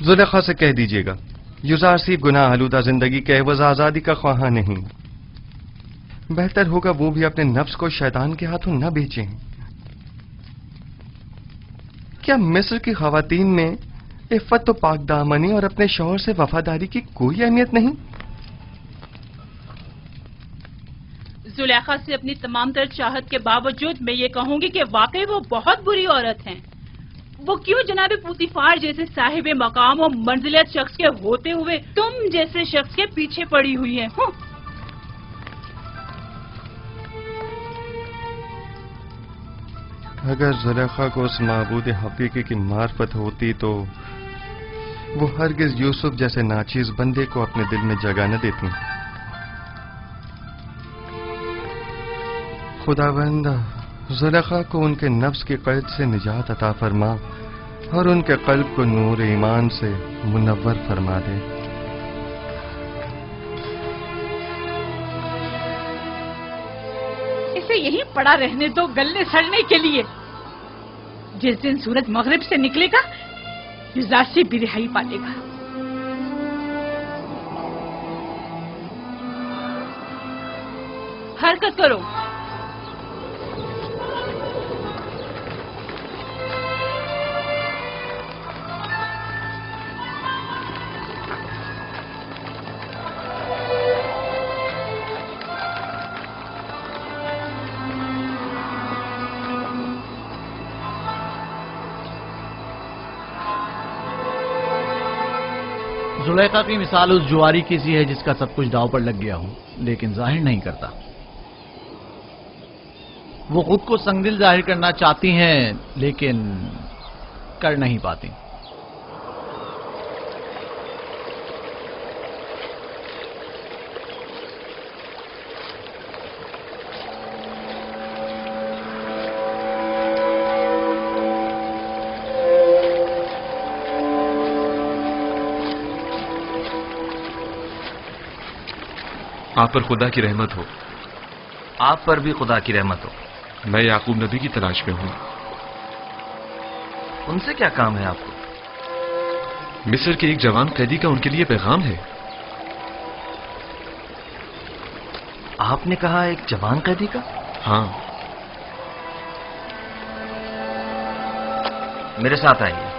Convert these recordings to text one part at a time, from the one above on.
زلیخا سے کہہ دیجیے گا یوزارسیب گناہ آلودہ زندگی کے عوض آزادی کا خواہاں نہیں. بہتر ہوگا وہ بھی اپنے نفس کو شیطان کے ہاتھوں نہ بیچیں. کیا مصر کی خواتین میں عفت و پاک دامنی اور اپنے شوہر سے وفاداری کی کوئی اہمیت نہیں؟ زلیخا سے اپنی تمام تر چاہت کے باوجود میں یہ کہوں گی کہ واقعی وہ بہت بری عورت ہیں. وہ کیوں جناب پوتیفار جیسے صاحب مقام و منزلت شخص کے ہوتے ہوئے تم جیسے شخص کے پیچھے پڑی ہوئی ہیں؟ اگر زلیخا کو اس معبود حقیقی کی معرفت ہوتی تو وہ ہرگز یوسف جیسے ناچیز بندے کو اپنے دل میں جگہ نہ دیتی. خداوند زلیخا کو ان کے نفس کی قید سے نجات عطا فرما اور ان کے قلب کو نور ایمان سے منور فرما دے. اسے یہیں پڑا رہنے دو گلے سڑنے کے لیے. جس دن سورج مغرب سے نکلے گا یوزارسیب بھی رہائی پالے گا. حرکت کرو. زلیخا کی مثال اس جواری کی سی ہے جس کا سب کچھ داؤ پر لگ گیا ہو لیکن ظاہر نہیں کرتا. وہ خود کو سنگدل ظاہر کرنا چاہتی ہیں لیکن کر نہیں پاتی. آپ پر خدا کی رحمت ہو. آپ پر بھی خدا کی رحمت ہو. میں یعقوب نبی کی تلاش میں ہوں. ان سے کیا کام ہے آپ کو؟ مصر کے ایک جوان قیدی کا ان کے لیے پیغام ہے. آپ نے کہا ایک جوان قیدی کا؟ ہاں. میرے ساتھ آئیے.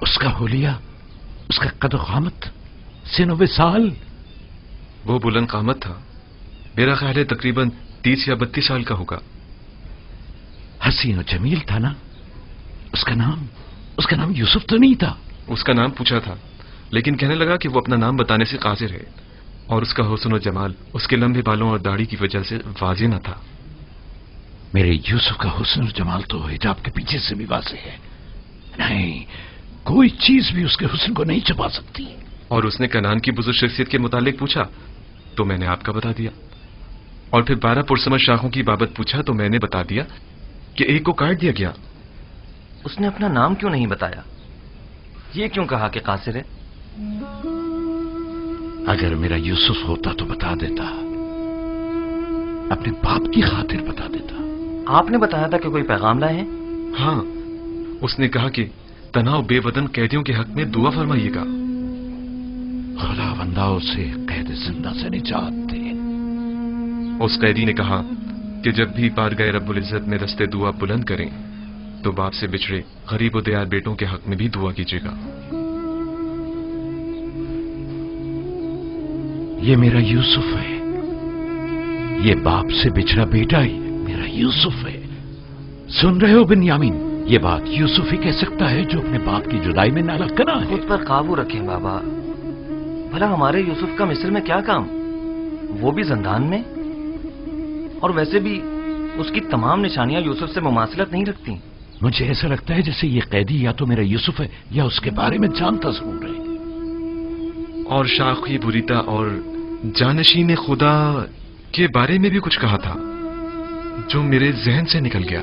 اس کا حلیہ، اس کا قد و قامت، سن و سال. وہ بلند قامت تھا. میرا خیال ہے تقریباً 30 یا 32 سال کا ہوگا. حسین و جمیل تھا نا. اس کا نام یوسف تو نہیں تھا؟ اس کا نام پوچھا تھا لیکن کہنے لگا کہ وہ اپنا نام بتانے سے قاصر ہے اور اس کا حسن و جمال اس کے لمبے بالوں اور داڑھی کی وجہ سے واضح نہ تھا. میرے یوسف کا حسن و جمال تو حجاب کے پیچھے سے بھی واضح ہے. نہیں، کوئی چیز بھی اس کے حسن کو نہیں چھپا سکتی. اور اس نے کنعان کی بزرگ شخصیت کے متعلق پوچھا تو میں نے آپ کا بتا دیا. اور پھر 12 پرسمر شاخوں کی بابت پوچھا تو میں نے بتا دیا کہ ایک کو کاٹ دیا گیا. اس نے اپنا نام کیوں نہیں بتایا؟ یہ کیوں کہا کہ قاصر ہے؟ اگر میرا یوسف ہوتا تو بتا دیتا. اپنے باپ کی خاطر بتا دیتا. آپ نے بتایا تھا کہ کوئی پیغام لائے ہیں؟ ہاں، اس نے کہا کہ تنہا بے وطن قیدیوں کے حق میں دعا فرمائیے گا. خداوندا اسے قید زندہ سے نجات دے. اس قیدی نے کہا کہ جب بھی بارگاہ رب العزت میں دستے دعا بلند کریں تو باپ سے بچھڑے غریب و دیار بیٹوں کے حق میں بھی دعا کیجیے گا. یہ میرا یوسف ہے. یہ باپ سے بچھڑا بیٹا ہی میرا یوسف ہے. سن رہے ہو بنیامین؟ یہ بات یوسف ہی کہہ سکتا ہے جو اپنے باپ کی جدائی میں نالا کنا ہے. خود پر قابو رکھیں بابا. بھلا ہمارے یوسف کا مصر میں کیا کام؟ وہ بھی زندان میں. اور ویسے بھی اس کی تمام نشانیاں یوسف سے مماثلت نہیں رکھتی. مجھے ایسا لگتا ہے جیسے یہ قیدی یا تو میرا یوسف ہے یا اس کے بارے میں جانتا ضرور ہے. اور شاخی بریتا اور جانشین خدا کے بارے میں بھی کچھ کہا تھا جو میرے ذہن سے نکل گیا.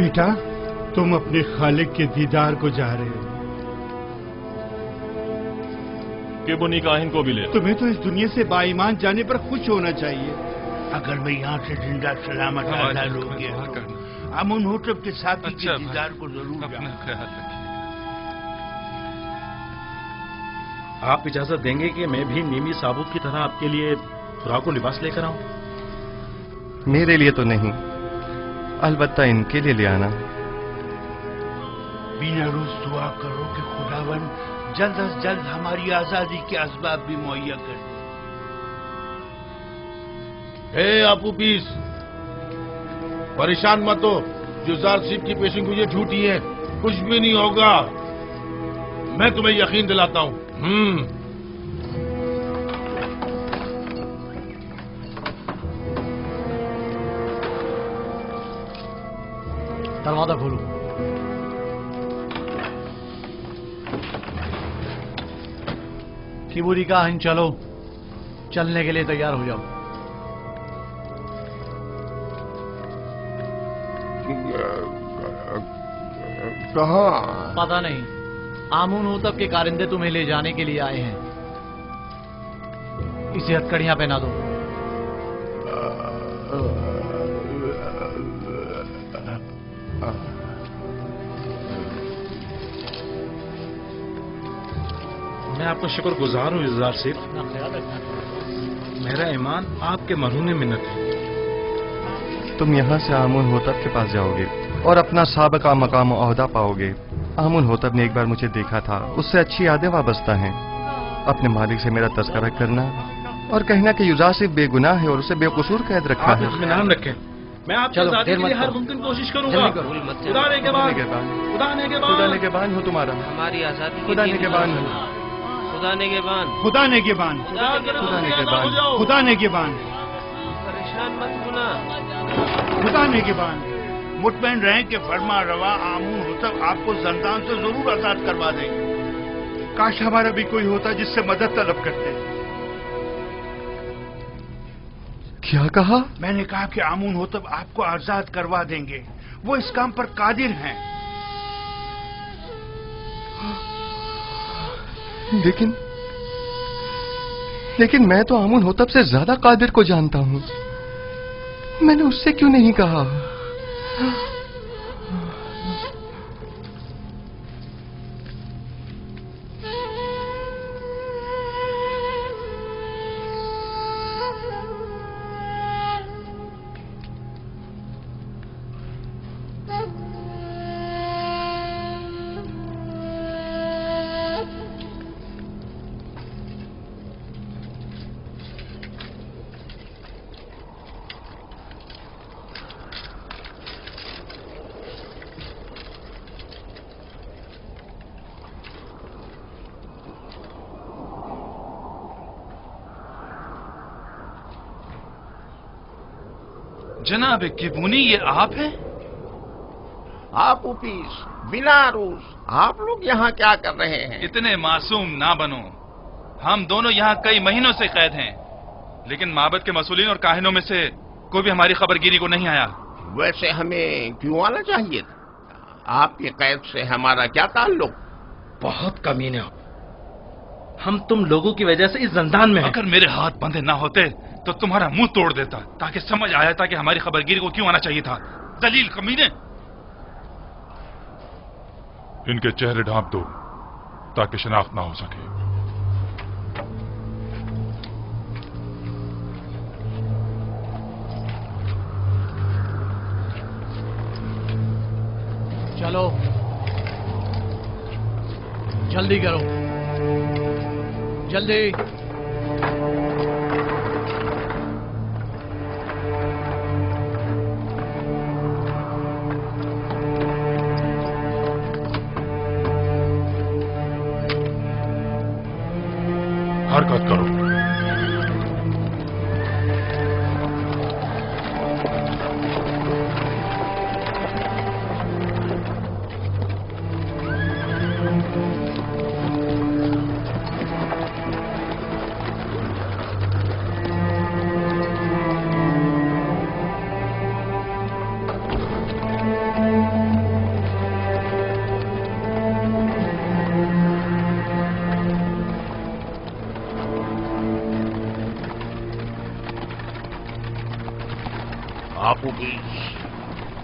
بیٹا تم اپنے خالق کے دیدار کو جا رہے ہو. کبونی کاہن کو بھی لے. تمہیں تو اس دنیا سے با ایمان جانے پر خوش ہونا چاہیے. اگر میں یہاں سے زندہ سلامت آزاد ہو گیا امون ہوتب کے ساتھی کے دیدار کو ضرور اپنا خیال رکھیں. آپ اجازت دیں گے کہ میں بھی نیمی ثابوت کی طرح آپ کے لیے فراق و لباس لے کر آؤں؟ میرے لیے تو نہیں، البتہ ان کے لیے لے آنا. بینا روز دعا کرو کہ خداوند جلد از جلد ہماری آزادی کے اسباب بھی مہیا کر دے. اے آپو پیس، پریشان مت ہو. جو زار صاحب کی پیشن گوئی جھوٹی ہے، کچھ بھی نہیں ہوگا. میں تمہیں یقین دلاتا ہوں. دروازہ کھولو. کیبوری کاہن چلو، چلنے کے لیے تیار ہو جاؤ. کہاں؟ پتہ نہیں، آمون ہوتب کے کارندے تمہیں لے جانے کے لیے آئے ہیں. اسے ہتکڑیاں پہنا دو. میں آپ کا شکر گزار ہوں یزدار صاحب. خیال رکھنا. میرا ایمان آپ کے مرہون منت ہے. تم یہاں سے آمون ہوتب کے پاس جاؤ گے اور اپنا سابقہ مقام و عہدہ پاؤ گے. آمون ہوتب نے ایک بار مجھے دیکھا تھا، اس سے اچھی یادیں وابستہ ہیں. اپنے مالک سے میرا تذکرہ کرنا اور کہنا کہ یوسف بے گناہ ہے اور اسے بے قصور قید رکھا ہے. اطمینان رکھیں، میں آپ کی آزادی کے لیے ہر ممکن کوشش کروں گا. خدا نے کے بعد خدا نے کے بعد خدا نے کے بان ہو تمہارا. ہماری آزادی خدا نے کے بان ہو. خدا نے کے بان. خدا نے کے بان. خدا نے کے بان. خدا نے کے بان. پریشان مت ہونا. خدا نے کے بان. مطمئن رہیں کہ فرما روا آمون ہوتب آپ کو زندان سے ضرور آزاد کروا دیں گے. کاش ہمارا بھی کوئی ہوتا جس سے مدد طلب کرتے. کیا کہا؟ میں نے کہا کہ آمون ہوتب آپ کو آزاد کروا دیں گے. وہ اس کام پر قادر ہیں. لیکن میں تو آمون ہوتب سے زیادہ قادر کو جانتا ہوں. میں نے اس سے کیوں نہیں کہا؟ جناب کبونی، یہ آپ ہیں؟ آپ پیس، بنا روز، آپ لوگ یہاں کیا کر رہے ہیں؟ اتنے معصوم نہ بنو. ہم دونوں یہاں کئی مہینوں سے قید ہیں، لیکن معبد کے مسئولین اور کاہنوں میں سے کوئی بھی ہماری خبرگیری کو نہیں آیا. ویسے ہمیں کیوں آنا چاہیے تھا؟ آپ کی قید سے ہمارا کیا تعلق؟ بہت کمینے ہو. ہم تم لوگوں کی وجہ سے اس زندان میں ہیں. اگر میرے ہاتھ بندھے نہ ہوتے تو تمہارا منہ توڑ دیتا، تاکہ سمجھ آیا تھا کہ ہماری خبرگیری کو کیوں آنا چاہیے تھا. ذلیل کمینے. ان کے چہرے ڈھانپ دو تاکہ شناخت نہ ہو سکے. چلو جلدی کرو، جلدی. حرکت کرو.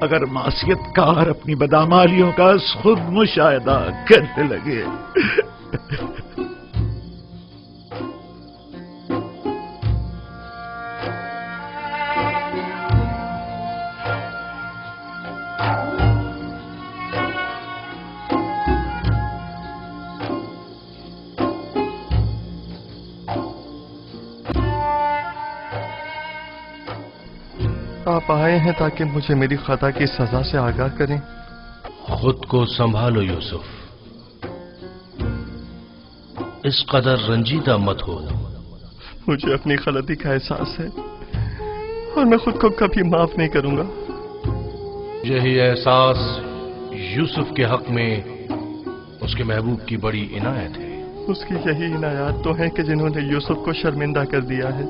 اگر معصیت کار اپنی بدعمالیوں کا خود مشاہدہ کرنے لگے۔ آپ آئے ہیں تاکہ مجھے میری خطا کی سزا سے آگاہ کریں۔ خود کو سنبھالو یوسف، اس قدر رنجیدہ مت ہو۔ مجھے اپنی غلطی کا احساس ہے اور میں خود کو کبھی معاف نہیں کروں گا۔ یہی احساس یوسف کے حق میں اس کے محبوب کی بڑی عنایت ہے۔ اس کی یہی عنایات تو ہیں کہ جنہوں نے یوسف کو شرمندہ کر دیا ہے۔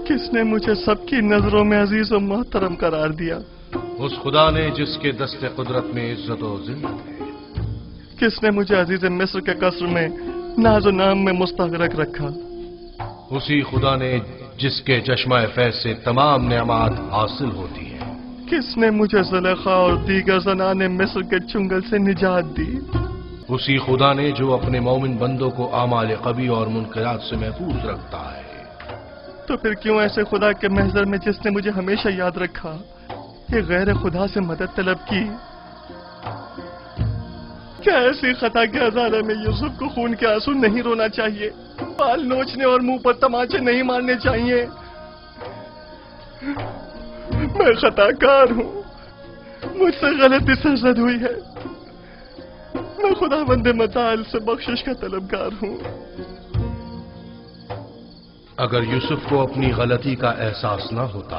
کس نے مجھے سب کی نظروں میں عزیز و محترم قرار دیا؟ اس خدا نے جس کے دست قدرت میں عزت و ذلت ہے۔ کس نے مجھے عزیز مصر کے قصر میں ناز و نام میں مستغرق رکھا؟ اسی خدا نے جس کے چشمہ فیض سے تمام نعمات حاصل ہوتی ہیں۔ کس نے مجھے زلیخا اور دیگر زنان مصر کے چنگل سے نجات دی؟ اسی خدا نے جو اپنے مومن بندوں کو اعمال قبیح اور منکرات سے محفوظ رکھتا ہے۔ تو پھر کیوں ایسے خدا کے محضر میں جس نے مجھے ہمیشہ یاد رکھا کہ غیر خدا سے مدد طلب کی؟ کیا ایسی خطا کے ہزارے میں یوسف کو خون کے آنسو نہیں رونا چاہیے؟ بال نوچنے اور منہ پر تماچے نہیں مارنے چاہیے؟ میں خطا کار ہوں، مجھ سے غلطی سرزد ہوئی ہے۔ میں خدا بند متعال سے بخشش کا طلبگار ہوں۔ اگر یوسف کو اپنی غلطی کا احساس نہ ہوتا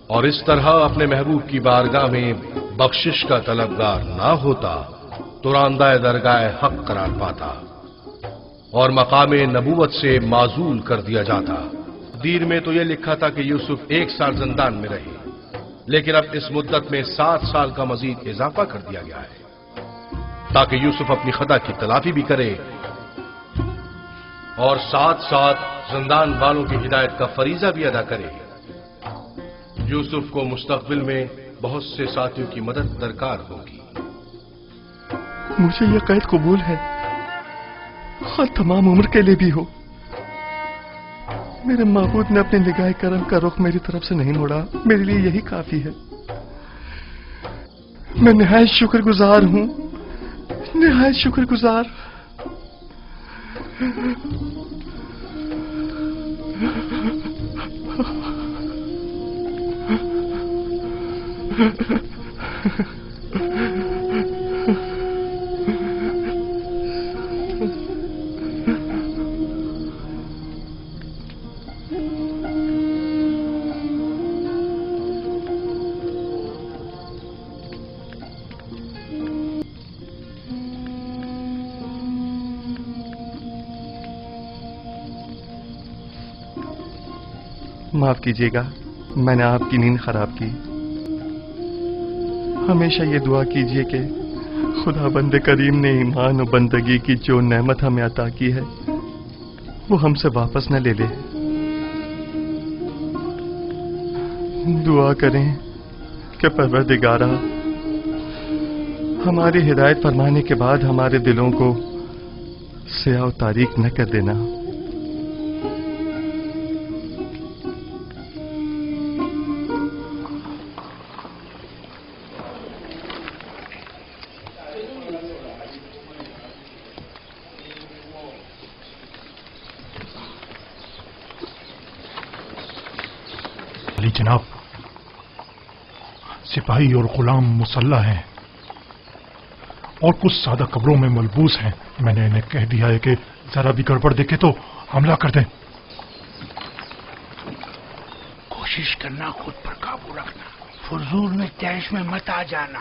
اور اس طرح اپنے محبوب کی بارگاہ میں بخشش کا طلبگار نہ ہوتا تو راندہ درگاہ حق قرار پاتا اور مقام نبوت سے معزول کر دیا جاتا۔ دیر میں تو یہ لکھا تھا کہ یوسف 1 سال زندان میں رہے، لیکن اب اس مدت میں 7 سال کا مزید اضافہ کر دیا گیا ہے تاکہ یوسف اپنی خطا کی تلافی بھی کرے اور ساتھ ساتھ زندان والوں کی ہدایت کا فریضہ بھی ادا کرے۔ یوسف کو مستقبل میں بہت سے ساتھیوں کی مدد درکار ہوگی۔ مجھے یہ قید قبول ہے، خود تمام عمر کے لیے بھی ہو۔ میرے معبود نے اپنے نگاہ کرم کا رخ میری طرف سے نہیں موڑا، میرے لیے یہی کافی ہے۔ میں نہایت شکر گزار ہوں، نہایت شکر گزار۔ معاف کیجیے گا، میں نے آپ کی نیند خراب کی۔ ہمیشہ یہ دعا کیجیے کہ خدا بند کریم نے ایمان و بندگی کی جو نعمت ہمیں عطا کی ہے وہ ہم سے واپس نہ لے لے۔ دعا کریں کہ پروردگارا ہماری ہدایت فرمانے کے بعد ہمارے دلوں کو سیاہ و تاریک نہ کر دینا۔ علی جناب، سپاہی اور غلام مسلح ہیں اور کچھ سادہ قبروں میں ملبوس ہیں۔ میں نے انہیں کہہ دیا ہے کہ ذرا بھی گڑبڑ دیکھے تو حملہ کر دیں۔ کوشش کرنا خود پر قابو رکھنا، فضول میں تیش میں مت آ جانا۔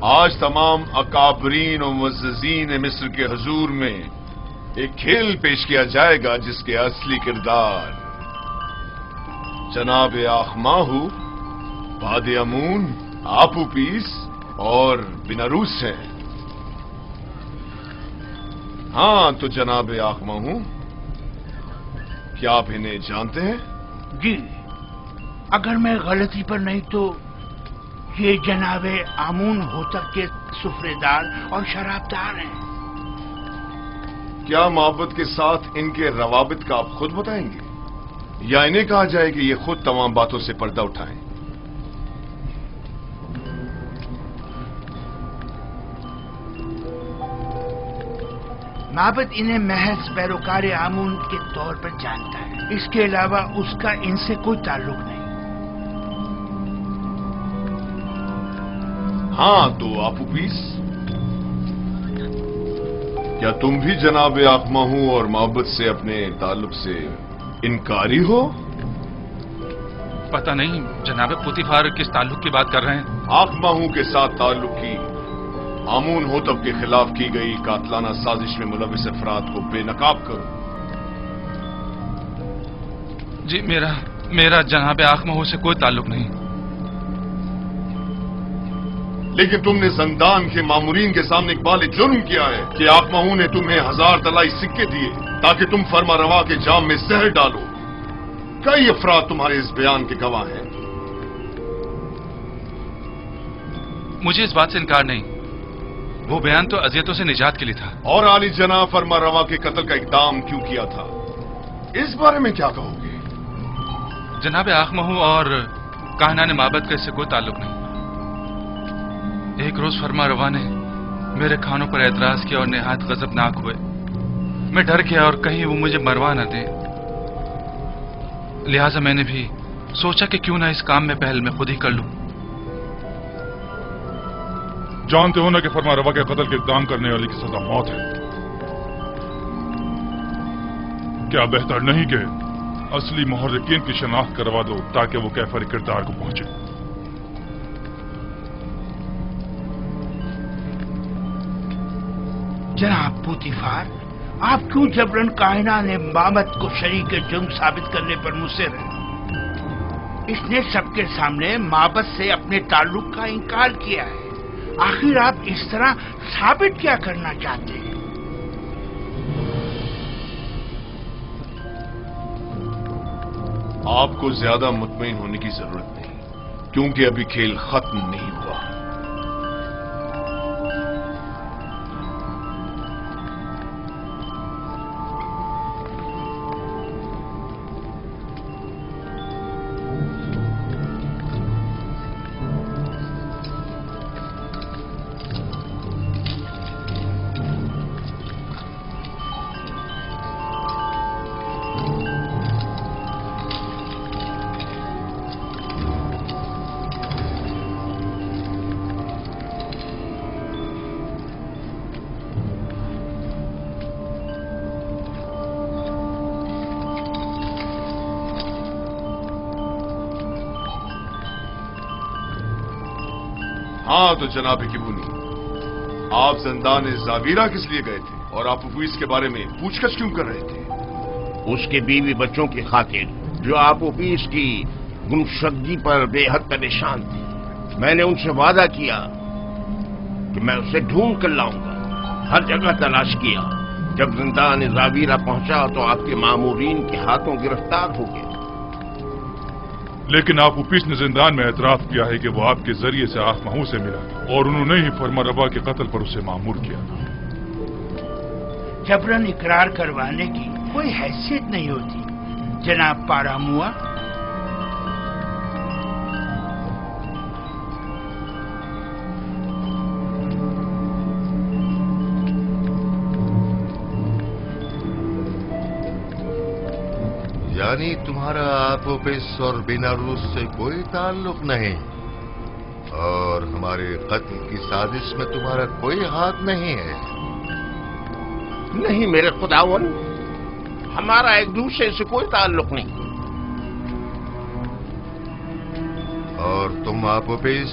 آج تمام اکابرین و معززین مصر کے حضور میں ایک کھیل پیش کیا جائے گا جس کے اصلی کردار جناب آخماہو، باد امون، آپوپیس اور بیناروس ہیں۔ ہاں تو جناب آخماہو، کیا آپ انہیں جانتے ہیں؟ جی، اگر میں غلطی پر نہیں تو یہ جناب آمون ہوتب کے سفرے دار اور شرابدار ہیں۔ کیا محبت کے ساتھ ان کے روابط کا آپ خود بتائیں گے یا انہیں کہا جائے کہ یہ خود تمام باتوں سے پردہ اٹھائیں؟ معبد انہیں محض پیروکار آمون کے طور پر جانتا ہے، اس کے علاوہ اس کا ان سے کوئی تعلق نہیں۔ ہاں تو آپوپیس، کیا تم بھی جناب آخماہو اور محبت سے اپنے تعلق سے انکاری ہو؟ پتہ نہیں جناب پوتیفار کس تعلق کی بات کر رہے ہیں؟ آخماہو کے ساتھ تعلق کی آمون ہوتب کے خلاف کی گئی قاتلانہ سازش میں ملوث افراد کو بے نقاب کرو۔ جی میرا جناب آخماہو سے کوئی تعلق نہیں۔ لیکن تم نے زندان کے مامورین کے سامنے اقبال جرم کیا ہے کہ آخماہو نے تمہیں 1000 طلائی سکے دیے تاکہ تم فرما روا کے جام میں زہر ڈالو۔ کئی افراد تمہارے اس بیان کے گواہ ہیں۔ مجھے اس بات سے انکار نہیں، وہ بیان تو اذیتوں سے نجات کے لیے تھا۔ اور عالی جناب فرما روا کے قتل کا اقدام کیوں کیا تھا، اس بارے میں کیا کہو گے؟ جناب آخماہو اور کاہنان معبد کا اس سے کوئی تعلق نہیں۔ ایک روز فرما روا نے میرے کھانوں پر اعتراض کیا اور نہایت غضبناک ہوئے۔ میں ڈر گیا اور کہیں وہ مجھے مروا نہ دیں، لہذا میں نے بھی سوچا کہ کیوں نہ اس کام میں پہل میں خود ہی کر لوں۔ جانتے ہو نا کہ فرما روا کے قتل کے اقدام کرنے والے کی سزا موت ہے۔ کیا بہتر نہیں کہ اصلی محرکین کی شناخت کروا دو تاکہ وہ کیفر کردار کو پہنچے؟ جناب پوتیفار، آپ کیوں جبرن کائنان معبد کو شریک جرم ثابت کرنے پر مصر ہیں؟ اس نے سب کے سامنے معبد سے اپنے تعلق کا انکار کیا ہے، آخر آپ اس طرح ثابت کیا کرنا چاہتے ہیں؟ آپ کو زیادہ مطمئن ہونے کی ضرورت نہیں، کیونکہ ابھی کھیل ختم نہیں ہوا۔ ہاں تو جناب کبونی، آپ زندان زاویرہ کس لیے گئے تھے اور آپ آپوپیس کے بارے میں پوچھ گچھ کیوں کر رہے تھے؟ اس کے بیوی بچوں کی خاطر جو آپوپیس کی گمشدگی پر بے حد پریشان تھی۔ میں نے ان سے وعدہ کیا کہ میں اسے ڈھونڈ کر لاؤں گا، ہر جگہ تلاش کیا۔ جب زندان زاویرہ پہنچا تو آپ کے مامورین کے ہاتھوں گرفتار ہو گئے۔ لیکن آپوپیس نے زندان میں اعتراف کیا ہے کہ وہ آپ کے ذریعے سے آخماہو سے ملا اور انہوں نے ہی فرما روا کے قتل پر اسے مامور کیا تھا۔ جبرن اقرار کروانے کی کوئی حیثیت نہیں ہوتی جناب پاراموا۔ یعنی تمہارا آپوپیس اور بیناروس سے کوئی تعلق نہیں، اور ہمارے قتل کی سازش میں تمہارا کوئی ہاتھ نہیں ہے؟ نہیں میرے خداون، ہمارا ایک دوسرے سے کوئی تعلق نہیں۔ اور تم آپوپیس،